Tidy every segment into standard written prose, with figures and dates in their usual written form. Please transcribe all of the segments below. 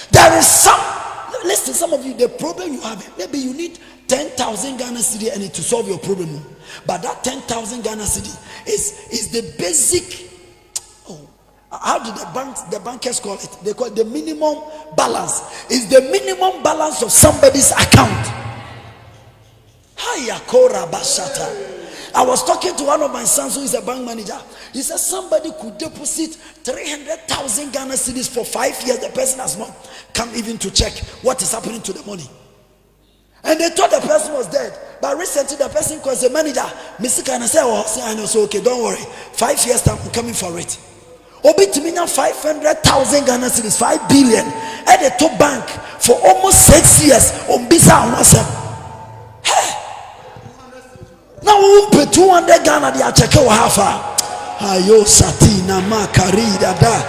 There is some, listen, some of you, the problem you have, maybe you need 10,000 Ghana cedi and to solve your problem. But that 10,000 Ghana cedi is the basic, how do the bankers call it? They call it the minimum balance. Is the minimum balance of somebody's account. I was talking to one of my sons who is a bank manager. He said somebody could deposit 300,000 Ghana cedis for 5 years. The person has not come even to check what is happening to the money. And they thought the person was dead. But recently the person calls the manager. Mr. Kana said, oh, I know, so okay, don't worry. 5 years time, I'm coming for it. Obi to me now 500,000 Ghana cedis, 5 billion at the top bank for almost 6 years on Bisa and Wasem. Hey! Now we will pay 200 Ghana, they are checking what half. Ayo Satina Makarida da.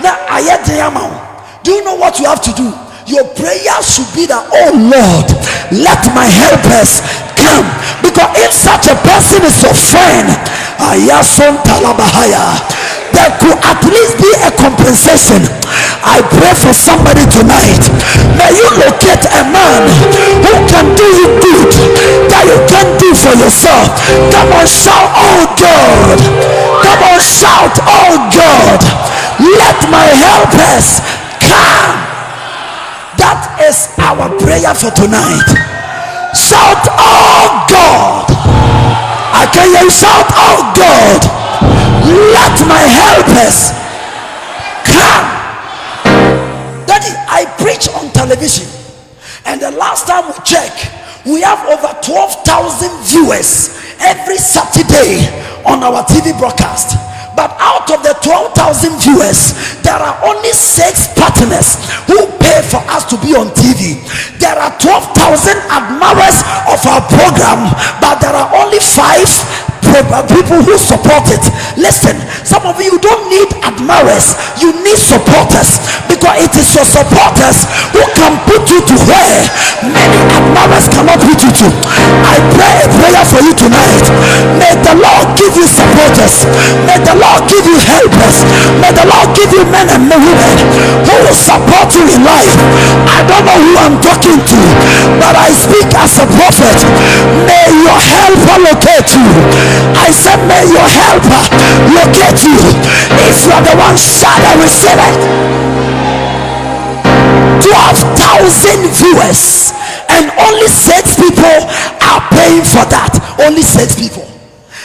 Now I had the amount. Do you know what you have to do? Your prayer should be that, oh Lord, let my helpers come. Because if such a person is your friend, Ayason Talabahaya, there could at least be a compensation. I pray for somebody tonight. May you locate a man who can do you good that you can't do for yourself. Come on, shout, oh God. Come on, shout, oh God. Let my helpers come. That is our prayer for tonight. Shout, oh God. I can hear you shout, oh God. Let my helpers come. Daddy, I preach on television, and the last time we checked, we have over 12,000 viewers every Saturday on our TV broadcast. But out of the 12,000 viewers, there are only 6 partners who pay for us to be on TV. There are 12,000 admirers of our program, but there are only 5 people who support it. Listen, some of you don't need admirers, you need supporters, because it is your supporters who can put you to where many admirers cannot put you to. I pray a prayer for you tonight. May the Lord give you supporters. May the Lord give you helpers. May the Lord give you men and women who will support you in life. I don't know who I'm talking to, but I speak as a prophet. May your helper locate you. I said, may your helper locate you. If you are the one, shout and receive it. 12,000 viewers, and only 6 people are paying for that. Only 6 people.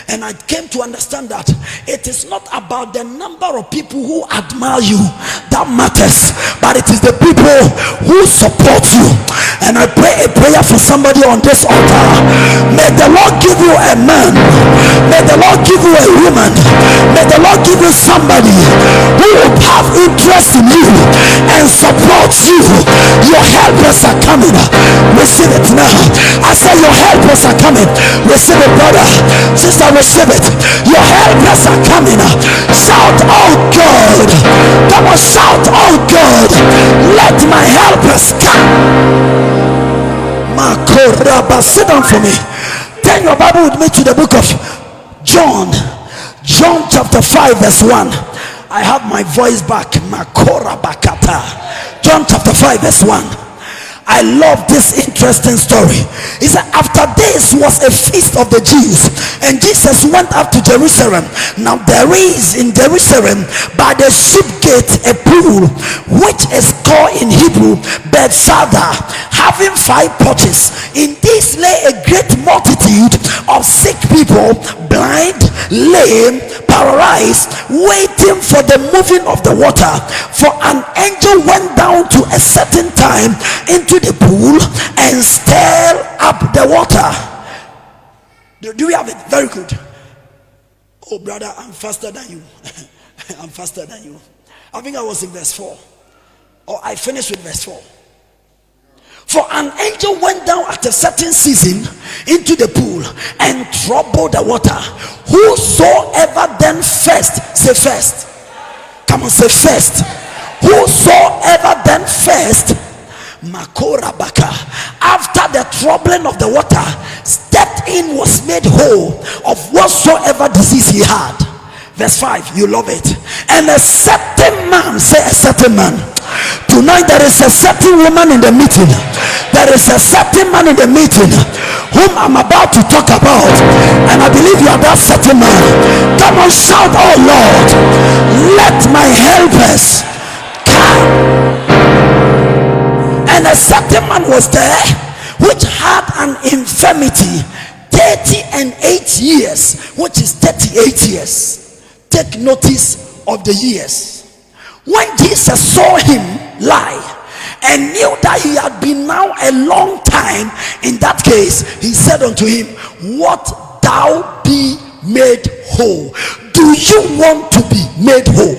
And I came to understand that it is not about the number of people who admire you that matters, but it is the people who support you. And I pray a prayer for somebody on this altar. May the Lord give you a man. May the Lord give you a woman. May the Lord give you somebody who will have interest in you and support you. Your helpers are coming. Receive it now. I say your helpers are coming. Receive it, brother, sister. Receive it. Your helpers are coming. Shout, oh God. Come on, shout, oh God. Let my helpers come. Sit down for me. Turn your Bible with me to the book of John. John chapter 5 verse 1. I have my voice back. John chapter 5 verse 1. I love this interesting story. He said, after this was a feast of the Jews, and Jesus went up to Jerusalem. Now there is in Jerusalem by the sheep gate a pool, which is called in Hebrew Bethesda, having 5 porches. In this lay a great multitude of sick people, blind, lame, paralyzed, waiting for the moving of the water. For an angel went down to a certain time into the pool and stirred up the water. Do we have it? Very good. Oh brother, I'm faster than you. I'm faster than you. I think I was in verse 4, or I finished with verse 4. For an angel went down at a certain season into the pool and troubled the water. Whosoever then first, say first, come on, say first. Whosoever then first, Makora Baka, after the troubling of the water, stepped in, was made whole of whatsoever disease he had. Verse 5, you love it. And a certain man, say a certain man. Tonight there is a certain woman in the meeting. There is a certain man in the meeting whom I'm about to talk about. And I believe you are that certain man. Come on, shout, oh Lord, let my helpers come. And a certain man was there which had an infirmity 38 years, which is 38 years. Take notice of the years. When Jesus saw him lie and knew that he had been now a long time in that case, he said unto him, what thou be made whole? Do you want to be made whole?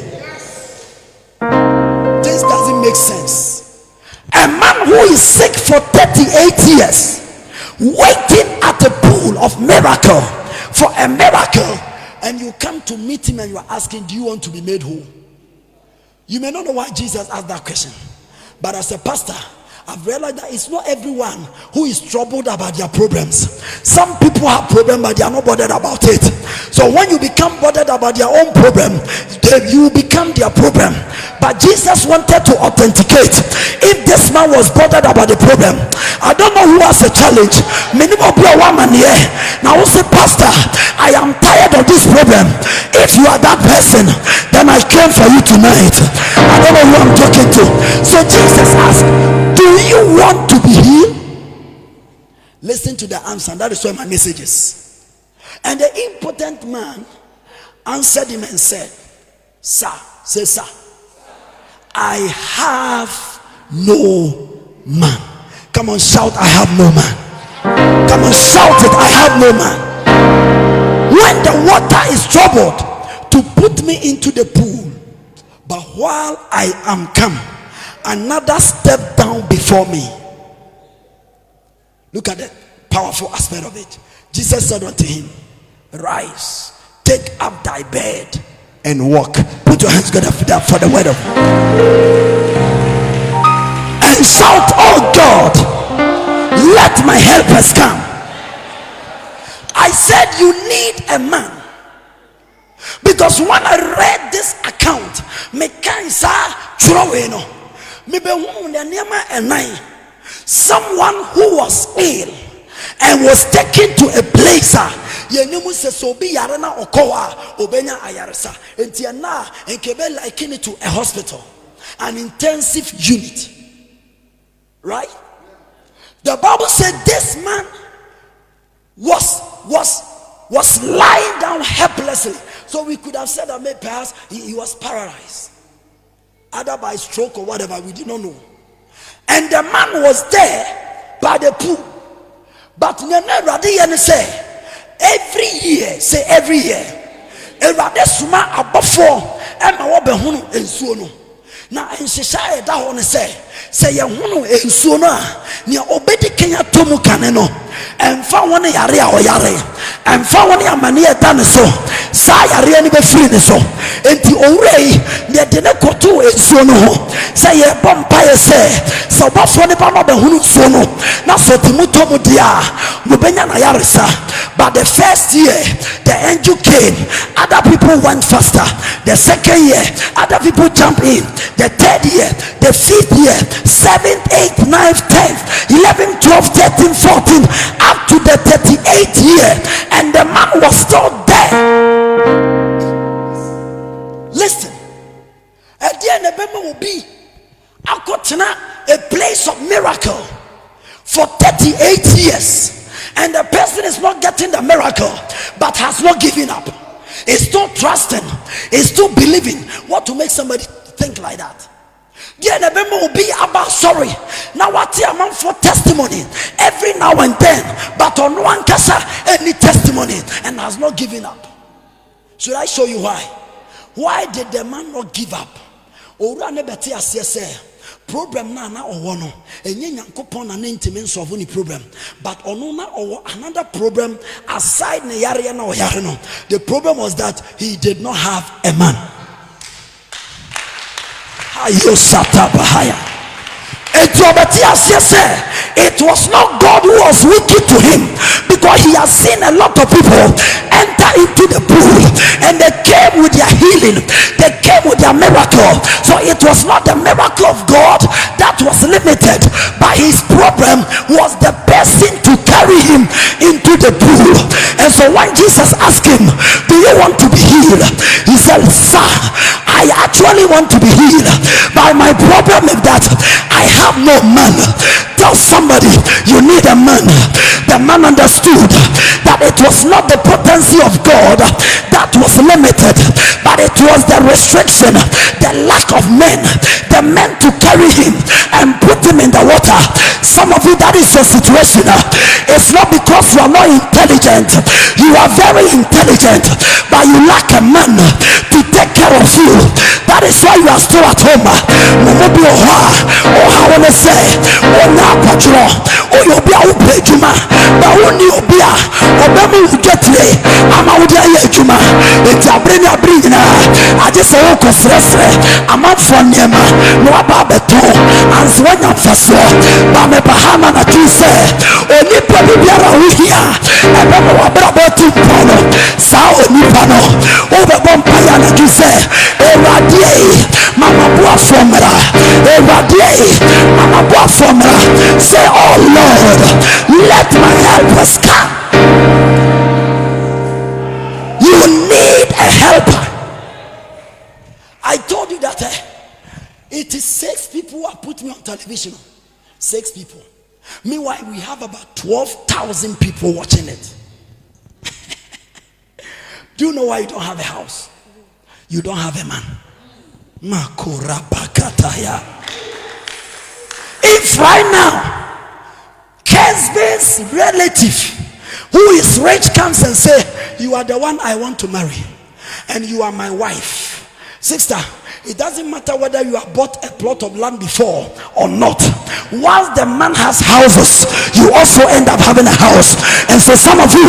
This doesn't make sense. A man who is sick for 38 years, waiting at the pool of miracle for a miracle, and you come to meet him and you are asking, do you want to be made whole? You may not know why Jesus asked that question, but as a pastor, I've realized that it's not everyone who is troubled about their problems. Some people have problems, but they are not bothered about it. So when you become bothered about their own problem, you become their problem. But Jesus wanted to authenticate if this man was bothered about the problem. I don't know who has a challenge. Minimum be a woman here. Now I say, Pastor, I am tired of this problem. If you are that person, then I came for you tonight. I don't know who I'm talking to. So Jesus asked, do you want to be healed? Listen to the answer, and that is why my message is. And the impotent man answered him and said, sir, say sir, I have no man. Come on, shout, I have no man. Come on, shout it, I have no man. When the water is troubled, to put me into the pool, but while I am come, another step down before me. Look at the powerful aspect of it. Jesus said unto him, rise, take up thy bed and walk. Put your hands together for the word of God. And shout, oh God, let my helpers come. I said you need a man, because when I read this account, me cansa throwing someone who was ill and was taken to a place liken it to a hospital, an intensive unit, right? The Bible said this man was lying down helplessly. So we could have said that maybe perhaps he was paralyzed, either by stroke or whatever, we did not know. And the man was there by the pool. But say every year, say every year, now in society that one say ya hunu ensuo no a ne obedi kenya tomu kaneno emfa woni yare a oyare emfa woni amane eta ne so sa yare ne be free ne so enti owurei ne de ne koto ensuo no ho say ye bompa ye say obafo ne ba no be hunu ensuo no na so timu tomu dia no benya na yare sa. But the first year the angel came, other people went faster. The second year other people jumped in. The third year, the fifth year, 7th, 8th, 9th, 10th, 11th, 12th, 13th, 14th, up to the 38th year, and the man was still there. Listen, at the end, the will be a place of miracle for 38 years, and the person is not getting the miracle, but has not given up. Is still trusting, is still believing. What to make somebody think like that? Yeah, the member will be about sorry. Now what a man for testimony every now and then, but on one kasa any testimony and has not given up. Should I show you why? Why did the man not give up? Ora ne beti asese problem na owo no enye nyankopon na ntimi solve ni problem, but ono na owo another problem aside ne yare na oyare no. The problem was that he did not have a man. It was not God who was wicked to him, because he has seen a lot of people enter into the pool and they came with their healing, they came with their miracle. So it was not the miracle of God that was limited, but his problem was the person to carry him into the pool. And so when Jesus asked him, do you want to be healed? He said, sir, I actually want to be healed, but my problem is that I have no man. Tell somebody you need a man. The man understood that it was not the potency of God that was limited, but it was the restriction, the lack of men, the men to carry him and put him in the water. Some of you, that is your situation. It's not because you are not intelligent. You are very intelligent, but you lack a man to take care of you. That is why you are still at home. I want to say, you'll be out there, Juma. But when you be a Obama will get me, I'm out there, Juma. It's a bring a bring. I just walk a stress. I'm out for Nema, no about the two, and swing up for so. But me Bahama, I do say, only probably be around here. I don't know about two pano, Sao Nipano, over Bompire, I do say, Eradie, Mama Boa Formula, Eradie, Mama Boa Formula. Say, oh Lord, let my helpers come. You need a helper. I told you that it is 6 people who have put me on television. 6 people. Meanwhile, we have about 12,000 people watching it. Do you know why you don't have a house? You don't have a man. If right now Kesbe's relative who is rich comes and say, you are the one I want to marry and you are my wife, sister, it doesn't matter whether you have bought a plot of land before or not. Once the man has houses, you also end up having a house. And for some of you,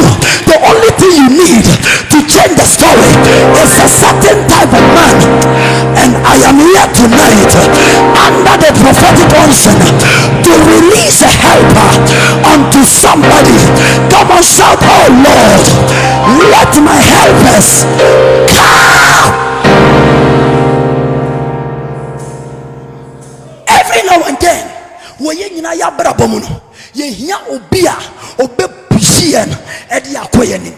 the only thing you need to change the story is a certain type of man. And I am here tonight under the prophetic unction to release a helper unto somebody. Come on, shout, oh Lord, let my helpers come. Every now and then, we yina ya brabo no ye hia obi a obe pushien e de akoyenim,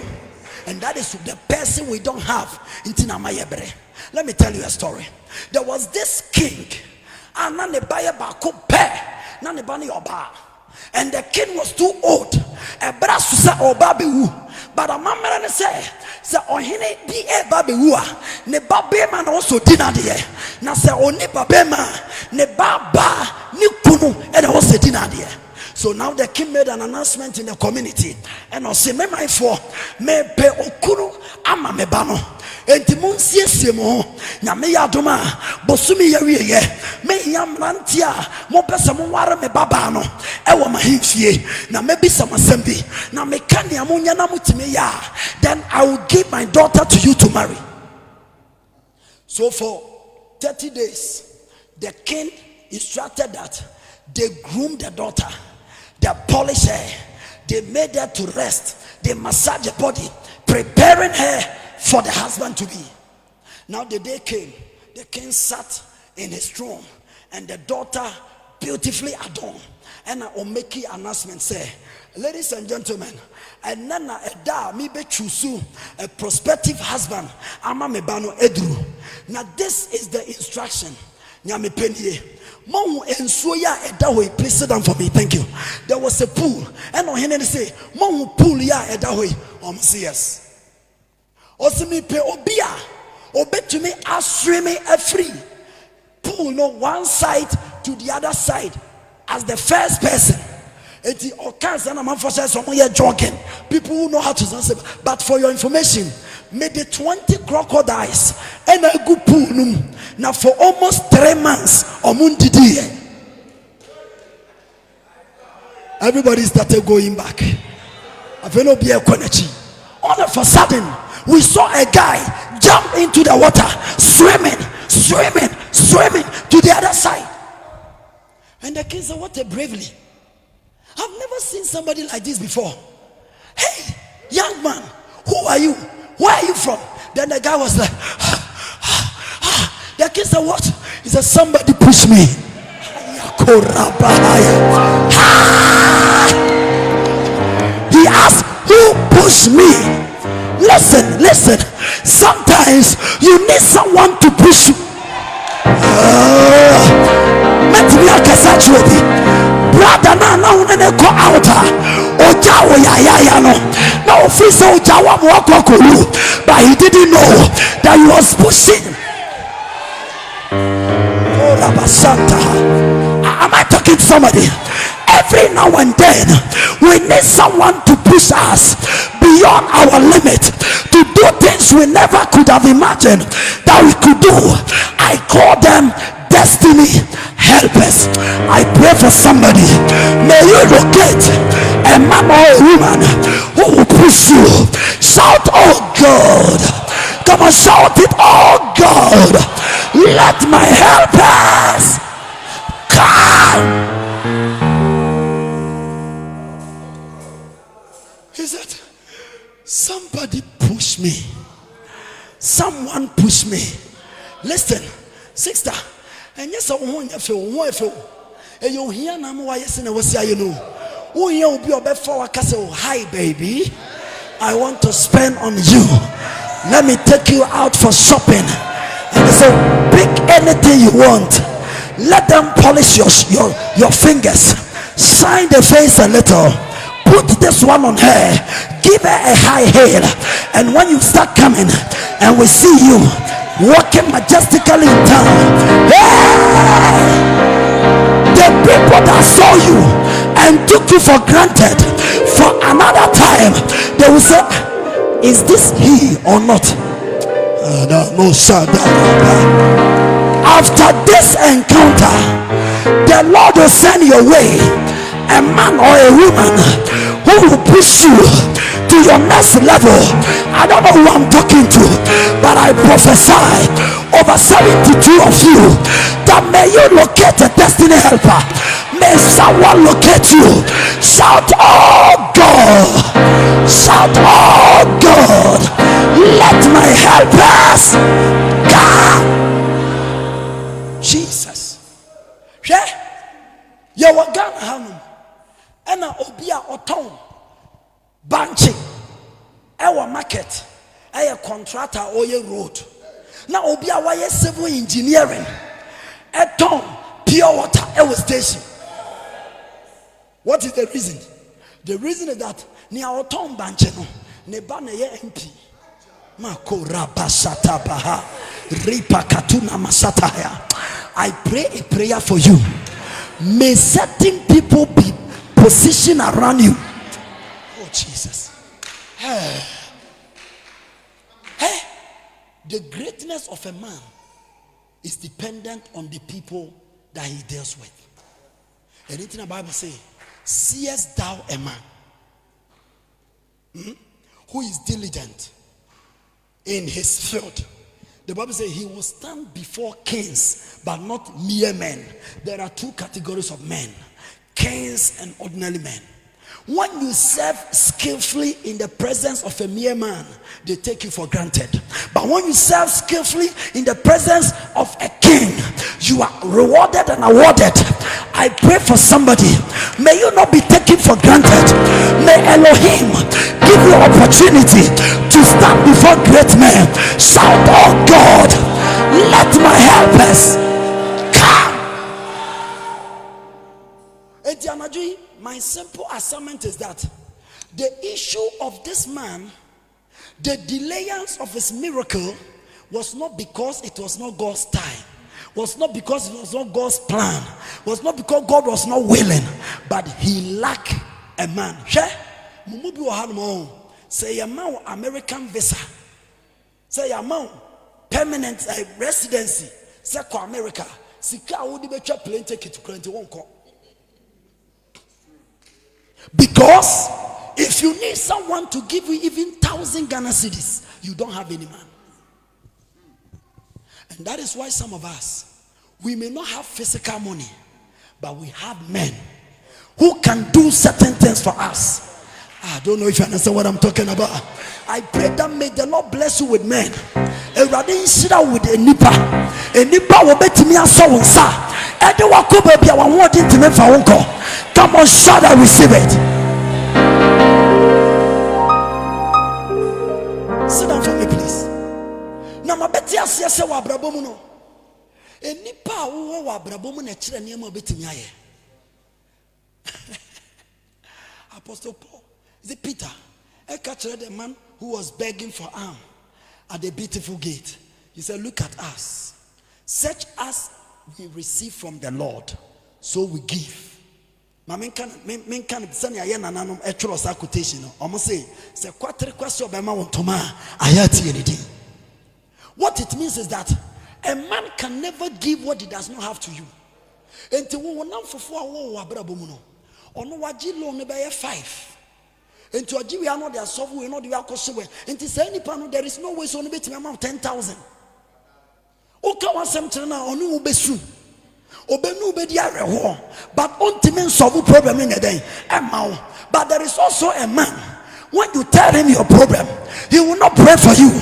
and that is the person we don't have intina mayebre. Let me tell you a story. There was this king, and na ne baye ba ko pe na ne ba ne oba, and the king was too old. E bra so say oba be wu, but a man ne say ohene di e ba be wu a ne ba be ma na so di na de na say oni ba be ma ne ba ni kunu e na so di na de. So now the king made an announcement in the community, and I say, me my for me pe okunu ama me ba no enti mo nsiesie mo na me ya doma bosumi ya wiye me yam rantia mo pese mo ware me baba no e wo mahimfie na me bi samasembi na me kan ya mo nya na mutime ya, then I will give my daughter to you to marry. So for 30 days the king instructed that they groomed the daughter, they polished her, they made her to rest, they massaged her body, preparing her for the husband to be. Now the day came, the king sat in his throne and the daughter beautifully adorned, and I will make an announcement, say, ladies and gentlemen, and nana eda mi be chusu a prospective husband ama me bano edru. Now this is the instruction. Nyame penye mo ensuo ya eda hoy, please sit down for me, thank you. There was a pool, and on him say mo pool ya eda hoy, say yes. Osimi pe obia obetumi aswimi a free pool, no one side to the other side as the first person. Eti okansa na man for say some here jogging. People who know how to say, but for your information, made the 20 crocodiles and a good pool now for almost 3 months didi. Everybody started going back. All of a sudden we saw a guy jump into the water, swimming to the other side. And the king said, what a bravely. I've never seen somebody like this before. Hey, young man, who are you? Where are you from? Then the guy was like, the king said, what? He said, somebody push me. He asked, who pushed me? Listen. Sometimes you need someone to push you. Brother, now go out. Now but he didn't know that he was pushing. Am I talking to somebody? Every now and then we need someone to push us beyond our limit, to do things we never could have imagined that we could do. I call them destiny helpers. I pray for somebody. May you locate a man or a woman who will push you. Shout, oh God. Come on, shout it, oh God. Let my helpers come. He said, somebody push me. Someone push me. Listen, sister. And yes, I want you feel. And you hear now why yes and was you know. Oh, you'll be before castle. Hi, baby. I want to spend on you. Let me take you out for shopping. And so pick anything you want. Let them polish your fingers. Shine the face a little. Put this one on her. Give her a high heel. And when you start coming and we see you walking majestically in town, hey! The people that saw you and took you for granted for another time, they will say, is this he or not? After this encounter, the Lord will send your way a man or a woman who will push you to your next level. I don't know who I'm talking to, but I prophesy over 72 of you that may you locate a destiny helper. May someone locate you. Shout, oh God. Shout, oh God. Let my helpers come. Jesus. Yeah. You were gonna have and obia oton banchi our market a contractor or a road. Now obia why civil engineering a ton pure water a station. What is the reason? The reason is that near oton banchi no ne ba na ye MP makora basata baha ripa katuna masataya. I pray a prayer for you. May certain people be positioned around you. Oh Jesus. Hey. The greatness of a man is dependent on the people that he deals with. Anything the Bible say, seest thou a man who is diligent in his field? The Bible says he will stand before kings, but not mere men. There are two categories of men: kings and ordinary men. When you serve skillfully in the presence of a mere man, they take you for granted. But when you serve skillfully in the presence of a king, you are rewarded and awarded. I pray for somebody. May you not be taken for granted. May Elohim give you opportunity to stand before great men. Shout, oh God, let my helpers come. My simple assignment is that the issue of this man, the delayance of his miracle, was not because it was not God's time, was not because it was not God's plan, was not because God was not willing, but he lacked a man. Say a man American visa, say a man permanent residency, say ko America, sika wodi betwa plane ticket to 21 ko. Because if you need someone to give you even 1,000 Ghana cedis, you don't have any man. And that is why some of us, we may not have physical money, But we have men who can do certain things for us. I don't know if you understand what I'm talking about. I pray that may the Lord bless you with men. With a nipa will bet me a so sa. Come on, shout and receive it. Sit down for me, please. Now my betty as yes, wa brabomuno. A nipa who wa brabomun a children near my betty. Apostle Paul, is it Peter? I captured a man who was begging for alms at the beautiful gate. He said, look at us. Such as we receive from the Lord, so we give. What it means is that a man can never give what he does not have to you. Until we will not for 5. Into a we are not their software, we are not the alcohol. Into any panel, there is no way so only amount 10,000. Oka was some children on no besu. Obenu be the but ultimate solve problem in a day. But there is also a man. When you tell him your problem, he will not pray for you,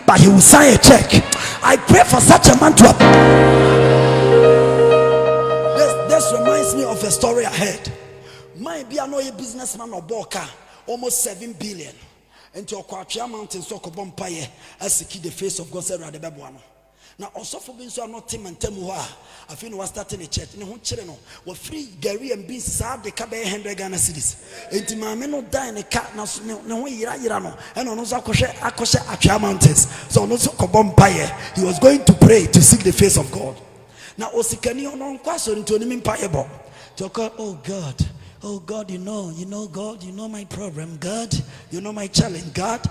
but he will sign a check. I pray for such a man to. This reminds me of a story I heard. Might be a businessman or boka. Almost 7 billion into a Quachia mountain, so Kobompaye, as the key the face of God said, Radebabuano. Now, also for being so not Tim and Temuha, I think was starting a church in a channel were free Gary and beans, sad the Cabe 100 Ghana cities. Into my men not die in a cat, no Irano, and on Akosha Achia mountains. So no Kobompaye, he was going to pray to seek the face of God. Now, Osikani on Quasso into an impayable. Oh God. Oh God, you know God, you know my problem, God, you know my challenge, God.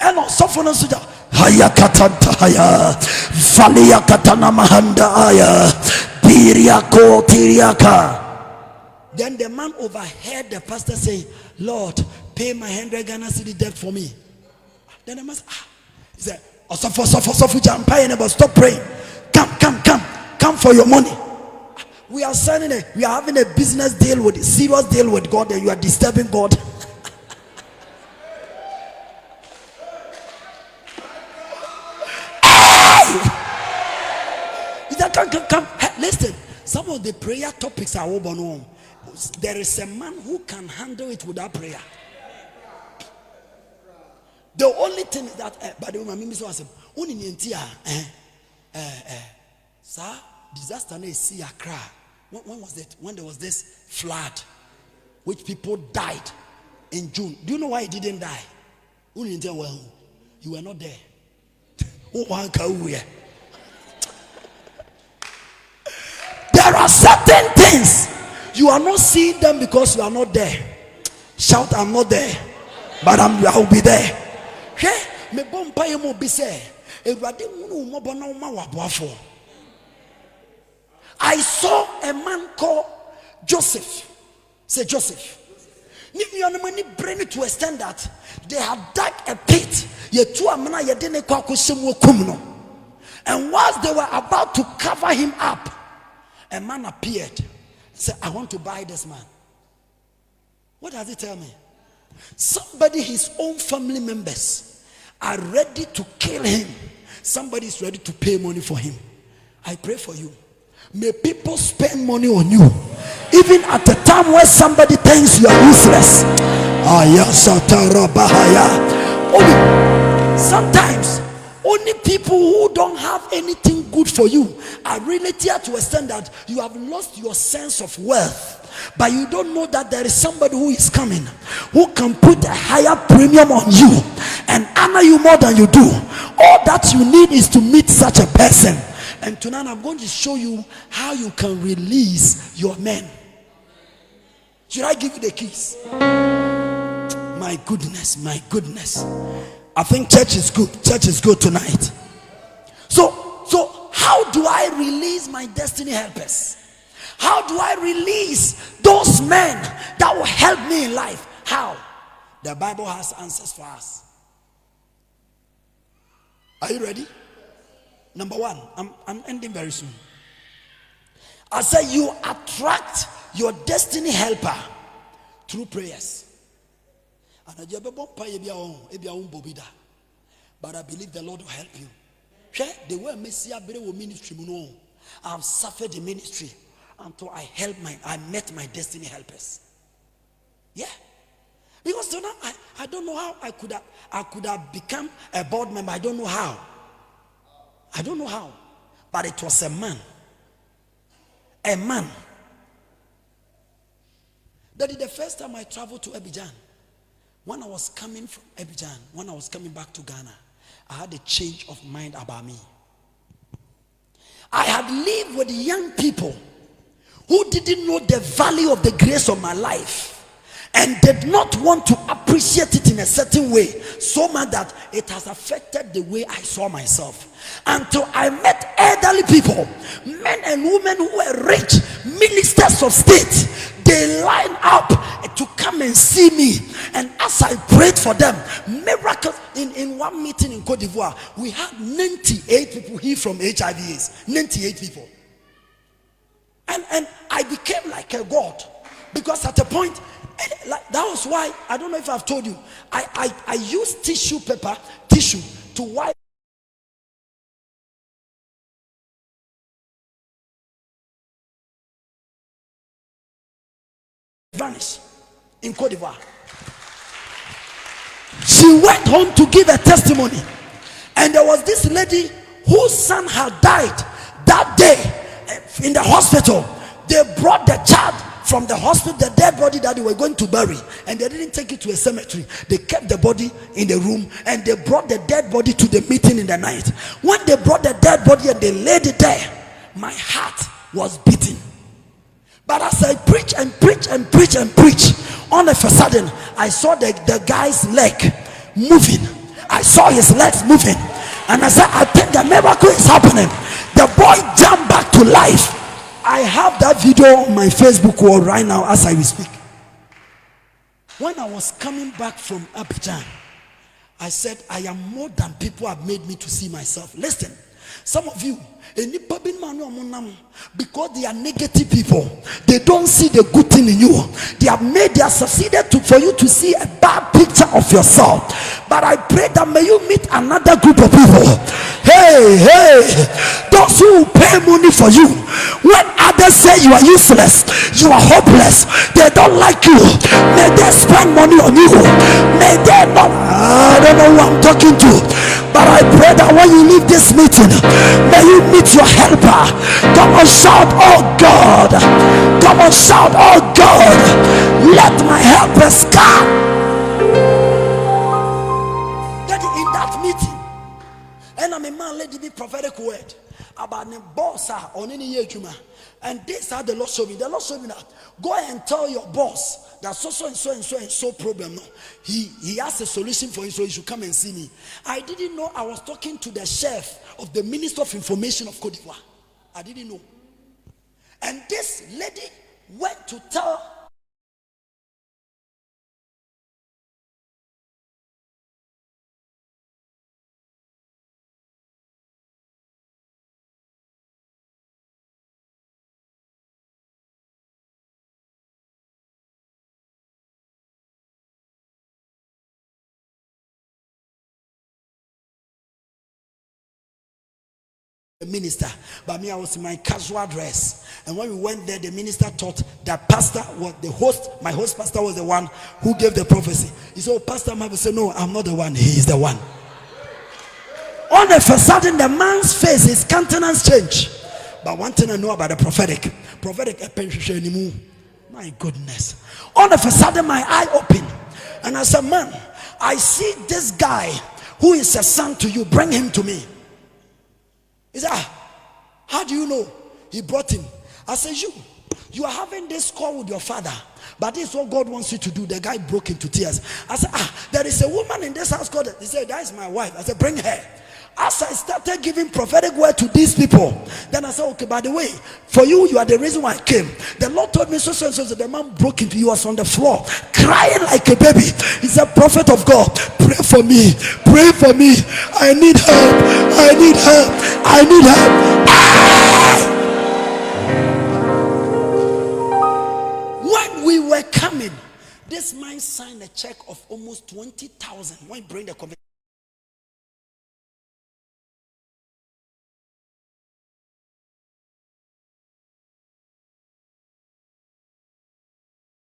And also for us, Haya Katantaya, Valia Katana Mahanda Aya, Piriako Tiriaka. Then the man overheard the pastor say, Lord, pay my 100 Ghana cedi debt for me. Then the man said, he said, stop praying. Come for your money. We are having a business deal with serious deal with God, and you are disturbing God. Come. Listen, some of the prayer topics are over known. There is a man who can handle it without prayer. The only thing is that, but the woman was only sir, disaster is see Accra. When was it? When there was this flood, which people died in June. Do you know why he didn't die? You were not there. There are certain things you are not seeing them because you are not there. Shout, I'm not there, but I will be there. I saw a man called Joseph. Say Joseph. Bring it to extend that they had dug a pit. And whilst they were about to cover him up, a man appeared. Said, I want to buy this man. What does it tell me? Somebody, his own family members are ready to kill him. Somebody is ready to pay money for him. I pray for you. May people spend money on you, even at the time where somebody thinks you are useless. Sometimes only people who don't have anything good for you are really here to extend that you have lost your sense of worth, but you don't know that there is somebody who is coming who can put a higher premium on you and honor you more than you do. All that you need is to meet such a person. And tonight I'm going to show you how you can release your men. Should I give you the keys? My goodness. I think church is good. Church is good tonight. So how do I release my destiny helpers? How do I release those men that will help me in life? How? The Bible has answers for us. Are you ready? Number one, I'm ending very soon. I said you attract your destiny helper through prayers. But I believe the Lord will help you. The way Messiah ministry, I've suffered the ministry until I met my destiny helpers. Yeah. Because I don't know how I could have become a board member. I don't know how. But it was a man. That is the first time I traveled to Abidjan. When I was coming from Abidjan, when I was coming back to Ghana, I had a change of mind about me. I had lived with young people who didn't know the value of the grace of my life and did not want to appreciate it in a certain way, so much that it has affected the way I saw myself. Until I met elderly people, men and women who were rich, ministers of state. They lined up to come and see me, and as I prayed for them, miracles. In one meeting in Cote d'Ivoire, we had 98 people here from HIV/AIDS. 98 people. And I became like a god, because at a point, that was why, I don't know if I've told you, I used tissue to wipe vanish in Cote d'Ivoire. She went home to give a testimony, and there was this lady whose son had died that day in the hospital. They brought the child from the hospital, the dead body that they were going to bury, and they didn't take it to a cemetery. They kept the body in the room, and they brought the dead body to the meeting in the night. When they brought the dead body and they laid it there, my heart was beating. But as I preach, all of a sudden I saw the guy's leg moving. I saw his legs moving, and I said, I think the miracle is happening. The boy jumped back to life. I have that video on my Facebook wall right now as I will speak. When I was coming back from Abidjan, I said, I am more than people have made me to see myself. Listen, some of you, because they are negative people, they don't see the good thing in you. They have succeeded for you to see a bad picture of yourself. But I pray that may you meet another group of people. Hey, those who pay money for you. When others say you are useless, you are hopeless, they don't like you, may they spend money on you. May they not, I don't know who I'm talking to, but I pray that when you leave this meeting, may you meet your helper. Come on, shout, oh God. Come on, shout, oh God. Let my helpers come. In that meeting, and I'm a man, let it be prophetic word about the boss on any year. And this how the Lord showed me. The Lord showed me that go and tell your boss that so problem. No, he has a solution for you, so you should come and see me. I didn't know I was talking to the chef of the Minister of Information of Cote d'Ivoire. I didn't know. And this lady went to tell the minister, but me, I was in my casual dress. And when we went there, the minister thought that pastor was the host. My host pastor was the one who gave the prophecy. He said, oh, Pastor Marvel said, no, I'm not the one, he is the one. All of a sudden, the man's face, his countenance changed. But one thing I know about the prophetic, my goodness. All of a sudden, my eye opened, and I said, man, I see this guy who is a son to you, bring him to me. He said, how do you know? He brought him. I said, you are having this call with your father, but this is what God wants you to do. The guy broke into tears. I said, there is a woman in this house called, he said, that is my wife. I said, bring her. As I started giving prophetic word to these people, then I said, okay, by the way, for you are the reason why I came. The Lord told me so. The man broke into, he was on the floor crying like a baby. He said, prophet of God, pray for me, I need help. This man signed a check of almost 20,000 when he bring the convention.